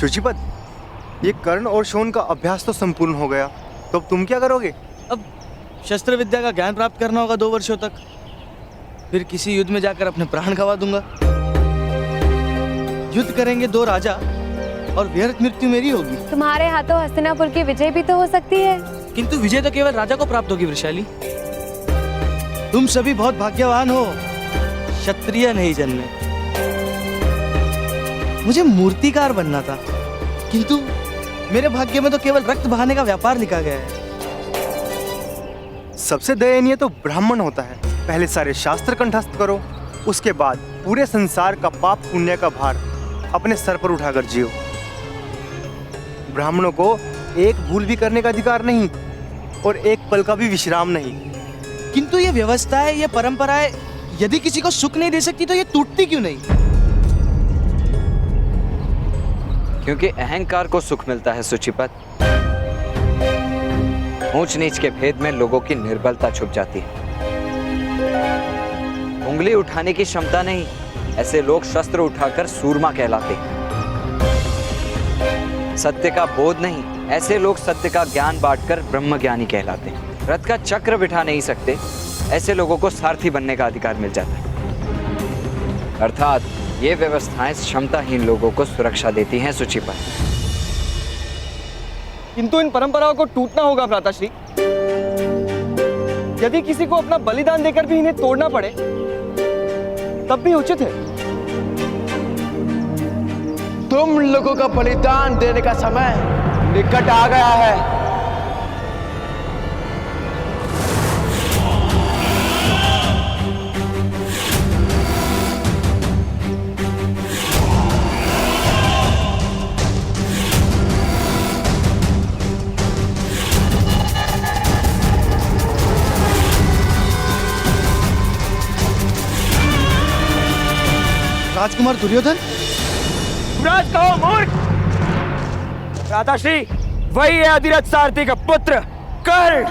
शुचिपद, ये कर्ण और शोन का अभ्यास तो संपूर्ण हो गया, तो अब तुम क्या करोगे? अब शस्त्र विद्या का ज्ञान प्राप्त करना होगा 2 वर्षों तक, फिर किसी युद्ध में जाकर अपने प्राण गंवा दूंगा। युद्ध करेंगे 2 राजा और व्यर्थ मृत्यु मेरी होगी। तुम्हारे हाथों हस्तिनापुर की विजय भी तो हो सकती है। किंतु विजय तो केवल राजा को प्राप्त होगी वृषाली। तुम सभी बहुत भाग्यवान हो, क्षत्रिय नहीं जन्मे। मुझे मूर्तिकार बनना था, किंतु मेरे भाग्य में तो केवल रक्त बहाने का व्यापार लिखा गया है। सबसे दयनीय तो ब्राह्मण होता है। पहले सारे शास्त्र कंठस्थ करो, उसके बाद पूरे संसार का पाप पुण्य का भार अपने सर पर उठाकर जियो। ब्राह्मणों को एक भूल भी करने का अधिकार नहीं और एक पल का भी विश्राम नहीं। किंतु ये व्यवस्थाएं, ये परंपराएं यदि किसी को सुख नहीं दे सकती तो ये टूटती क्यों नहीं? क्योंकि अहंकार को सुख मिलता है सुचिपत। ऊंच नीच के भेद में लोगों की निर्बलता छुप जाती है। उंगली उठाने की क्षमता नहीं, ऐसे लोग शस्त्र उठाकर सूरमा कहलाते हैं। सत्य का बोध नहीं, ऐसे लोग सत्य का ज्ञान बांटकर ब्रह्मज्ञानी कहलाते हैं। रथ का चक्र बिठा नहीं सकते, ऐसे लोगों को सारथी बनने का अधिकार मिल जाता है। अर्थात ये व्यवस्थाएं क्षमताहीन लोगों को सुरक्षा देती हैं सुचिपत। किंतु इन परंपराओं को टूटना होगा भ्राताश्री। यदि किसी को अपना बलिदान देकर भी इन्हें तोड़ना पड़े तब भी उचित है। तुम लोगों का बलिदान देने का समय निकट आ गया है। राजकुमार दुर्योधन, युवराज कहो मूर्ख। भ्राताश्री, वही है अधिरथ सारथी का पुत्र कर्ण।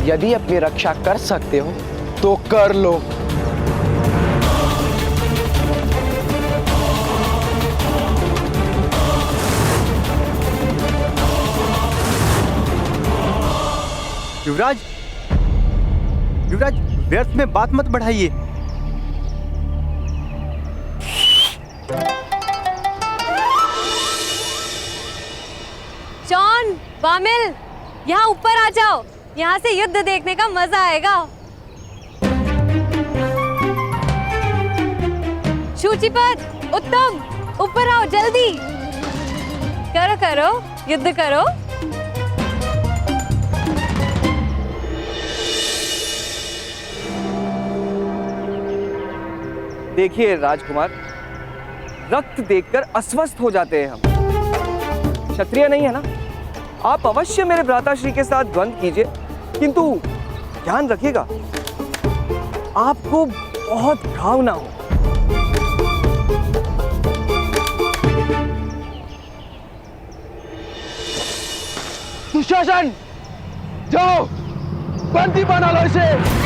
यदि अपनी रक्षा कर सकते हो तो कर लो। युवराज, युवराज, व्यर्थ में बात मत बढ़ाइए। जॉन, वामिल, यहाँ ऊपर आ जाओ। यहाँ से युद्ध देखने का मजा आएगा। शुचिपद, उत्तम, ऊपर आओ जल्दी। करो करो, युद्ध करो। देखिए राजकुमार, रक्त देखकर अस्वस्थ हो जाते हैं हम। क्षत्रिय नहीं है ना? आप अवश्य मेरे भ्राताश्री के साथ द्वंद्व कीजिए, किंतु ध्यान रखिएगा आपको बहुत घाव ना हो। दुशासन, जाओ बंदी बना लो इसे।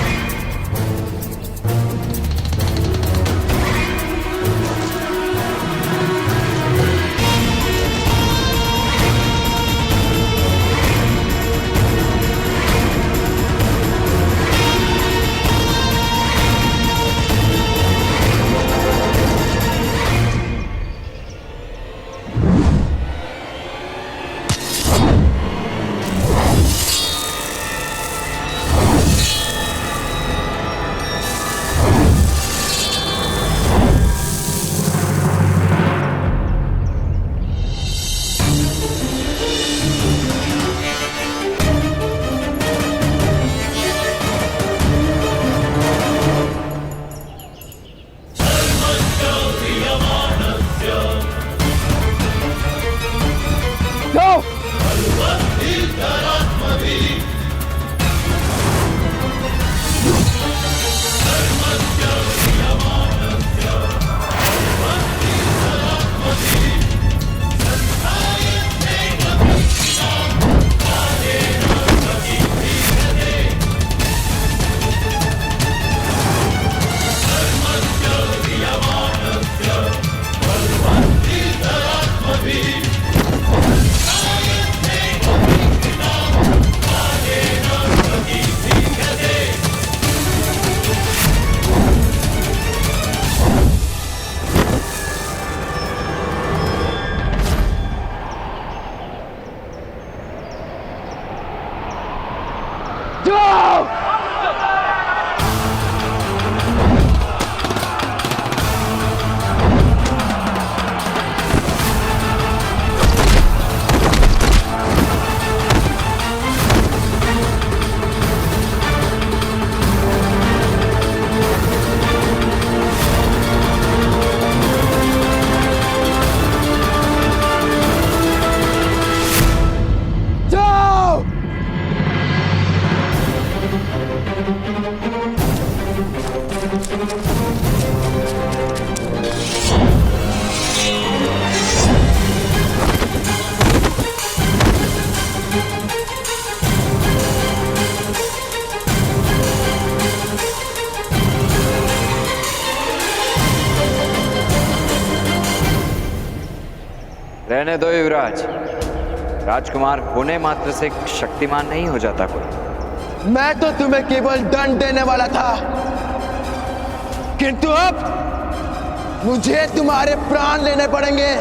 रहने दो युवराज। राजकुमार होने मात्र से शक्तिमान नहीं हो जाता कोई। मैं तो तुम्हें केवल दंड देने वाला था, किंतु अब मुझे तुम्हारे प्राण लेने पड़ेंगे।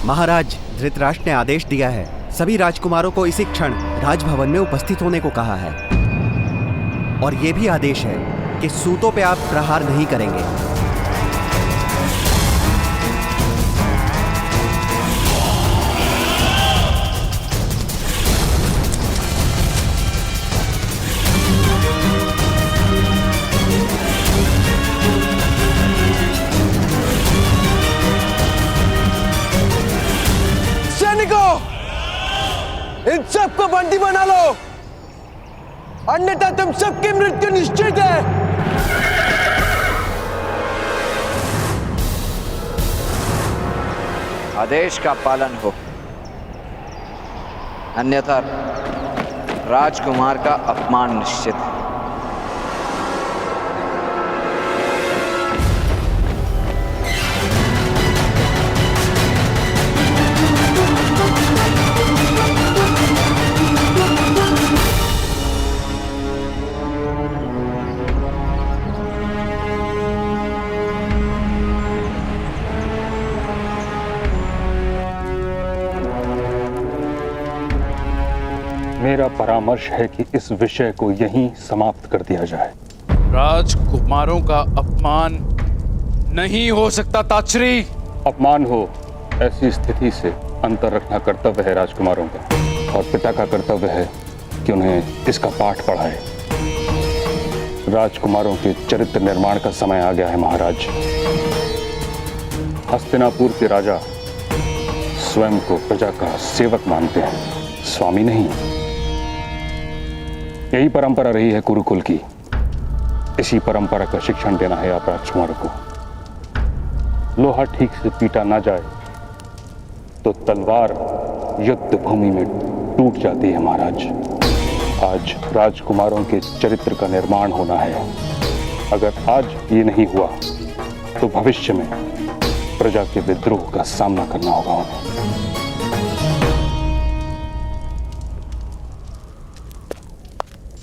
महाराज, धृतराष्ट्र ने आदेश दिया है, सभी राजकुमारों को इसी क्षण राजभवन में उपस्थित होने को कहा है। और यह भी आदेश है कि सूतों पे आप प्रहार नहीं करेंगे। इन सबको बंदी बना लो, अन्यथा तुम सबकी मृत्यु निश्चित है। आदेश का पालन हो, अन्यथा राजकुमार का अपमान निश्चित है। मेरा परामर्श है कि इस विषय को यहीं समाप्त कर दिया जाए। राजकुमारों का अपमान नहीं हो सकता ताचरी। अपमान हो ऐसी स्थिति से अंतर रखना कर्तव्य है राजकुमारों का, और पिता का कर्तव्य है कि उन्हें इसका पाठ पढ़ाए। राजकुमारों के चरित्र निर्माण का समय आ गया है महाराज। हस्तिनापुर के राजा स्वयं को प्रजा का सेवक मानते हैं, स्वामी नहीं। यही परंपरा रही है कुरुकुल की। इसी परंपरा का शिक्षण देना है आप राजकुमारों को। लोहा ठीक से पीटा ना जाए तो तलवार युद्ध भूमि में टूट जाती है महाराज। आज राजकुमारों के चरित्र का निर्माण होना है। अगर आज ये नहीं हुआ तो भविष्य में प्रजा के विद्रोह का सामना करना होगा उन्हें।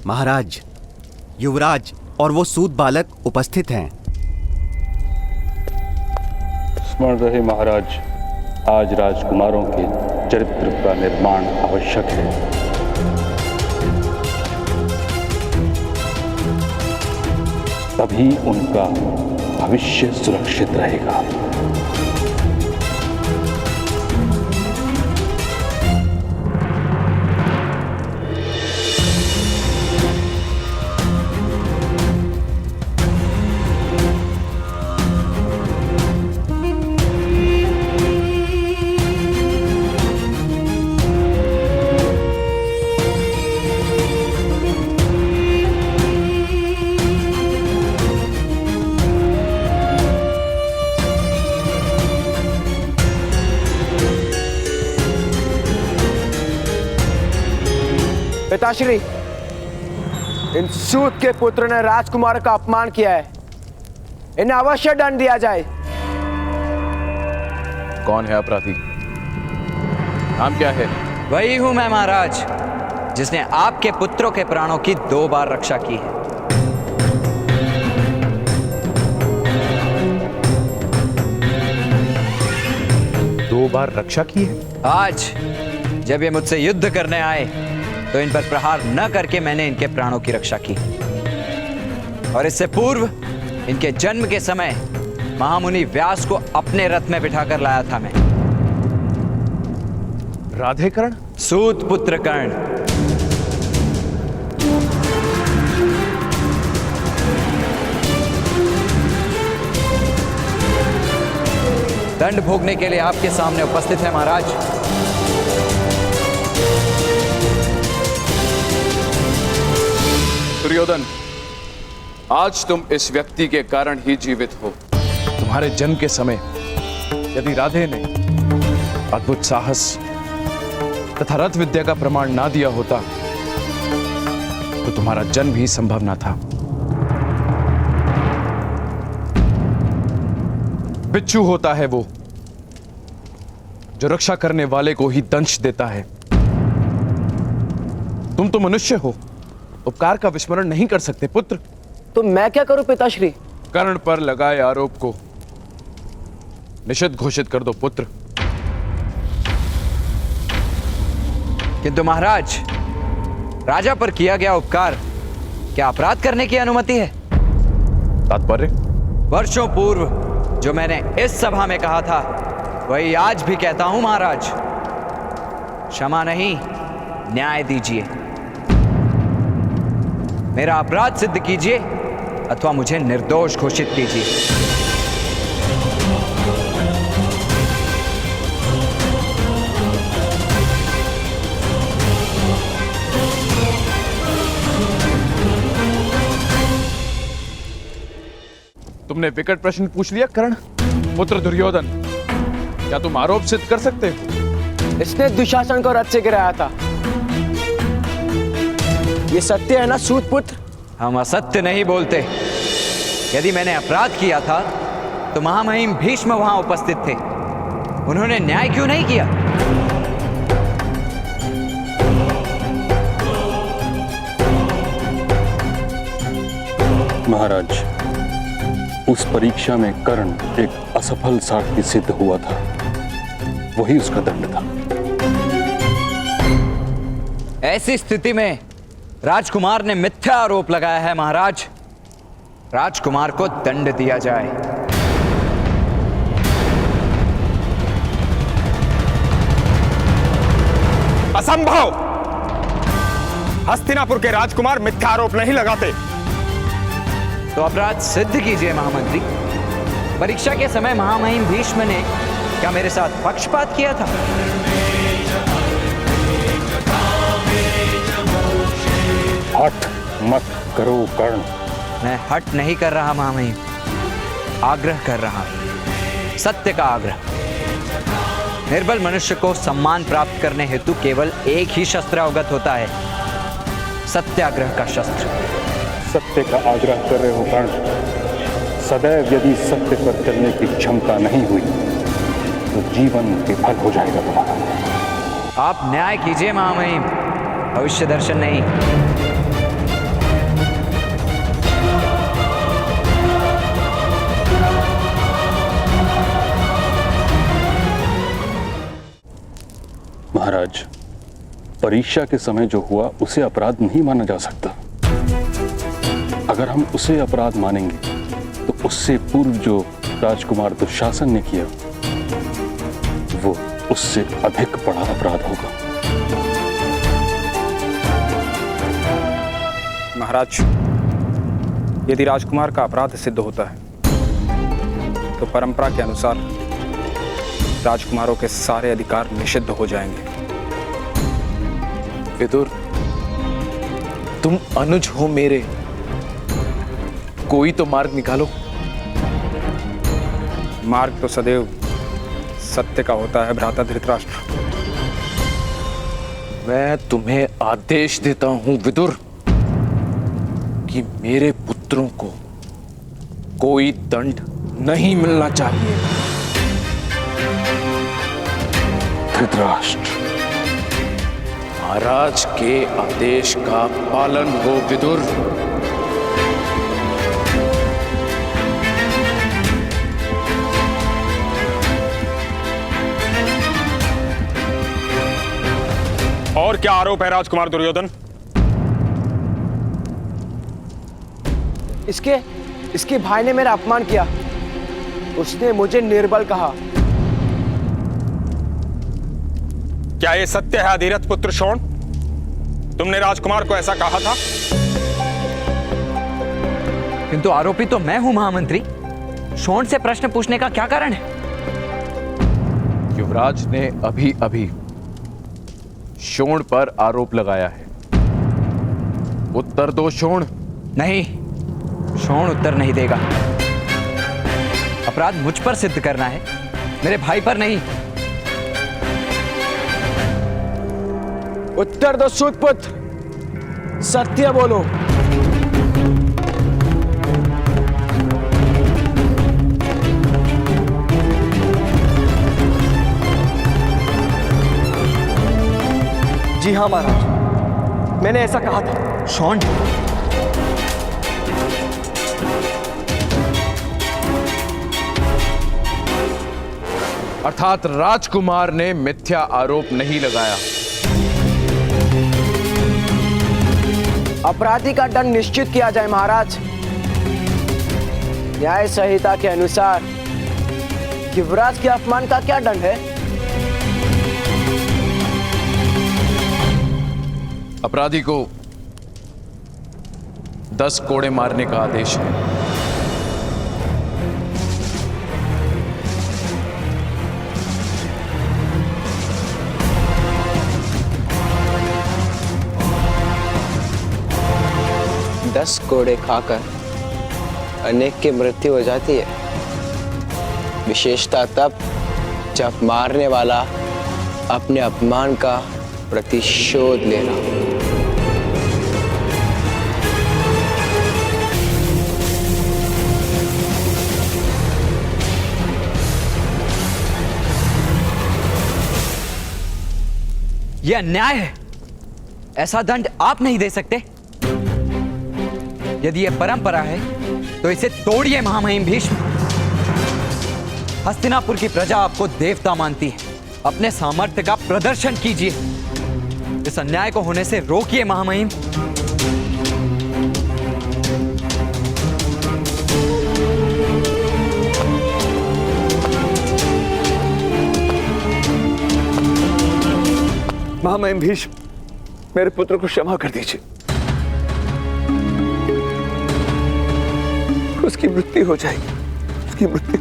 महाराज, युवराज और वो सूत बालक उपस्थित हैं। स्मरण रहे महाराज, आज राजकुमारों के चरित्र का निर्माण आवश्यक है। तभी उनका भविष्य सुरक्षित रहेगा। पिताश्री, इन सूत के पुत्र ने राजकुमार का अपमान किया है, इन्हें अवश्य दंड दिया जाए। कौन है अपराधी? नाम क्या है? वही हूं मैं महाराज, जिसने आपके पुत्रों के प्राणों की 2 बार रक्षा की है। दो बार रक्षा की है? आज जब ये मुझसे युद्ध करने आए तो इन पर प्रहार न करके मैंने इनके प्राणों की रक्षा की, और इससे पूर्व इनके जन्म के समय महामुनि व्यास को अपने रथ में बिठाकर लाया था मैं। राधे कर्ण? सूत पुत्र कर्ण। दंड भोगने के लिए आपके सामने उपस्थित है महाराज। दुर्योधन, आज तुम इस व्यक्ति के कारण ही जीवित हो। तुम्हारे जन्म के समय यदि राधे ने अद्भुत साहस तथा रथ विद्या का प्रमाण ना दिया होता तो तुम्हारा जन्म ही संभव ना था। बिच्छू होता है वो जो रक्षा करने वाले को ही दंश देता है। तुम तो मनुष्य हो, उपकार का विस्मरण नहीं कर सकते पुत्र। तो मैं क्या करूं पिताश्री? कर्ण पर लगाए आरोप को निषिद्ध घोषित कर दो पुत्र। किंतु महाराज, राजा पर किया गया उपकार क्या अपराध करने की अनुमति है? तात्पर्य? वर्षों पूर्व जो मैंने इस सभा में कहा था वही आज भी कहता हूं महाराज। क्षमा नहीं, न्याय दीजिए। मेरा अपराध सिद्ध कीजिए अथवा मुझे निर्दोष घोषित कीजिए। तुमने विकट प्रश्न पूछ लिया कर्ण। पुत्र दुर्योधन, क्या तुम आरोप सिद्ध कर सकते हो? इसने दुशासन को रथ से गिराया था। ये सत्य है ना सूत पुत्र? हम असत्य नहीं बोलते। यदि मैंने अपराध किया था तो महामहिम भीष्म वहां उपस्थित थे, उन्होंने न्याय क्यों नहीं किया? महाराज, उस परीक्षा में कर्ण एक असफल सारथी सिद्ध हुआ था, वही उसका दंड था। ऐसी स्थिति में राजकुमार ने मिथ्या आरोप लगाया है महाराज। राजकुमार को दंड दिया जाए। असंभव! हस्तिनापुर के राजकुमार मिथ्या आरोप नहीं लगाते। तो अपराध सिद्ध कीजिए महामंत्री। परीक्षा के समय महामहिम भीष्म ने क्या मेरे साथ पक्षपात किया था? हठ मत करो कर्ण। मैं हट नहीं कर रहा महामहिम, आग्रह कर रहा हूं, सत्य का आग्रह। निर्बल मनुष्य को सम्मान प्राप्त करने हेतु केवल एक ही शस्त्र अवगत होता है, सत्याग्रह का शस्त्र। सत्य का आग्रह कर रहे हो कर्ण। सदैव यदि सत्य पर चलने की क्षमता नहीं हुई तो जीवन विफल हो जाएगा तुम्हारा। आप न्याय कीजिए महामहिम, भविष्य दर्शन नहीं। महाराज, परीक्षा के समय जो हुआ उसे अपराध नहीं माना जा सकता। अगर हम उसे अपराध मानेंगे तो उससे पूर्व जो राजकुमार दुशासन ने किया वो उससे अधिक बड़ा अपराध होगा। महाराज, यदि राजकुमार का अपराध सिद्ध होता है तो परंपरा के अनुसार राजकुमारों के सारे अधिकार निषिद्ध हो जाएंगे। विदुर, तुम अनुज हो मेरे, कोई तो मार्ग निकालो। मार्ग तो सदैव सत्य का होता है भ्राता धृतराष्ट्र। मैं तुम्हें आदेश देता हूं विदुर कि मेरे पुत्रों को कोई दंड नहीं मिलना चाहिए। धृतराष्ट्र, महाराज के आदेश का पालन हो विदुर। और क्या आरोप है राजकुमार दुर्योधन? इसके भाई ने मेरा अपमान किया। उसने मुझे निर्बल कहा। क्या ये सत्य है अधिरथ पुत्र शोण? तुमने राजकुमार को ऐसा कहा था? किंतु आरोपी तो मैं हूं महामंत्री। शोण से प्रश्न पूछने का क्या कारण है? युवराज ने अभी अभी शोण पर आरोप लगाया है। उत्तर दो शोण। नहीं, शोण उत्तर नहीं देगा। अपराध मुझ पर सिद्ध करना है, मेरे भाई पर नहीं। उत्तर दो सूतपुत्र, सत्य बोलो। जी हाँ महाराज, मैंने ऐसा कहा था। शोण, अर्थात राजकुमार ने मिथ्या आरोप नहीं लगाया। अपराधी का दंड निश्चित किया जाए महाराज। न्याय संहिता के अनुसार युवराज के अपमान का क्या दंड है? अपराधी को 10 कोड़े मारने का आदेश है। दस कोड़े खाकर अनेक की मृत्यु हो जाती है, विशेषता तब जब मारने वाला अपने अपमान का प्रतिशोध लेना। यह अन्याय है। ऐसा दंड आप नहीं दे सकते। यदि यह परंपरा है तो इसे तोड़िए महामहिम भीष्म। हस्तिनापुर की प्रजा आपको देवता मानती है। अपने सामर्थ्य का प्रदर्शन कीजिए। इस अन्याय को होने से रोकिए महामहिम। महामहिम भीष्म, मेरे पुत्र को क्षमा कर दीजिए। उसकी मृत्यु हो जाएगी, उसकी मृत्यु।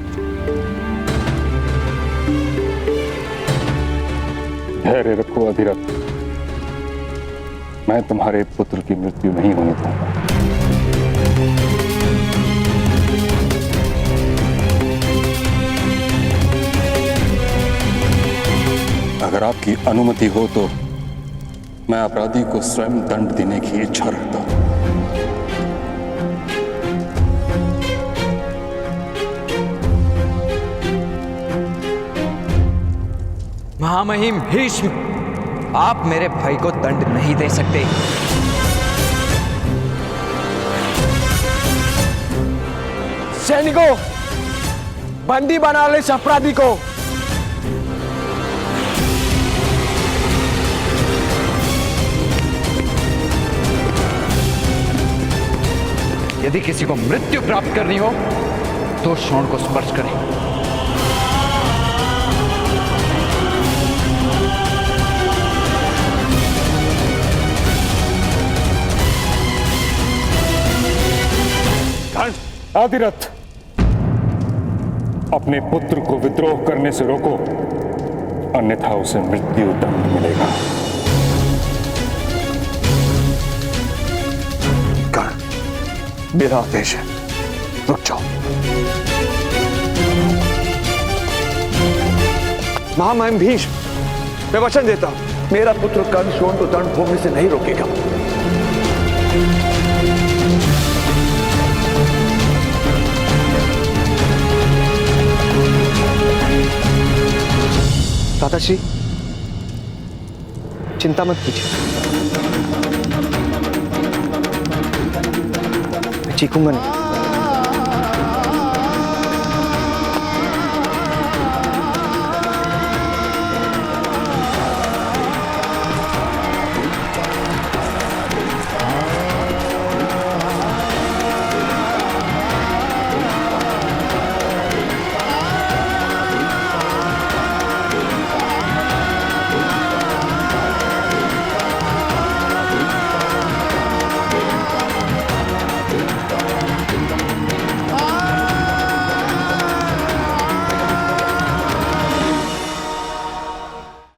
धैर्य रखो अधिरथ, मैं तुम्हारे पुत्र की मृत्यु नहीं होने दूंगा। अगर आपकी अनुमति हो तो मैं अपराधी को स्वयं दंड देने की इच्छा रखता हूं। महामहिम भीष्म, आप मेरे भाई को दंड नहीं दे सकते। सैनिकों, बंदी बना ले इस अपराधी को। यदि किसी को मृत्यु प्राप्त करनी हो तो शोण को स्पर्श करें। अधिरथ, अपने पुत्र को विद्रोह करने से रोको, अन्यथा उसे मृत्यु दंड मिलेगा। कर्ण, मेरा आदेश है, रुक जाओ। महामहिम भीष्म, मैं वचन देता हूं, मेरा पुत्र कर्ण शोण को दंड भोगने से नहीं रोकेगा। दादाश्री, चिंता मत कीजिए, मैं चीखूंगा नहीं।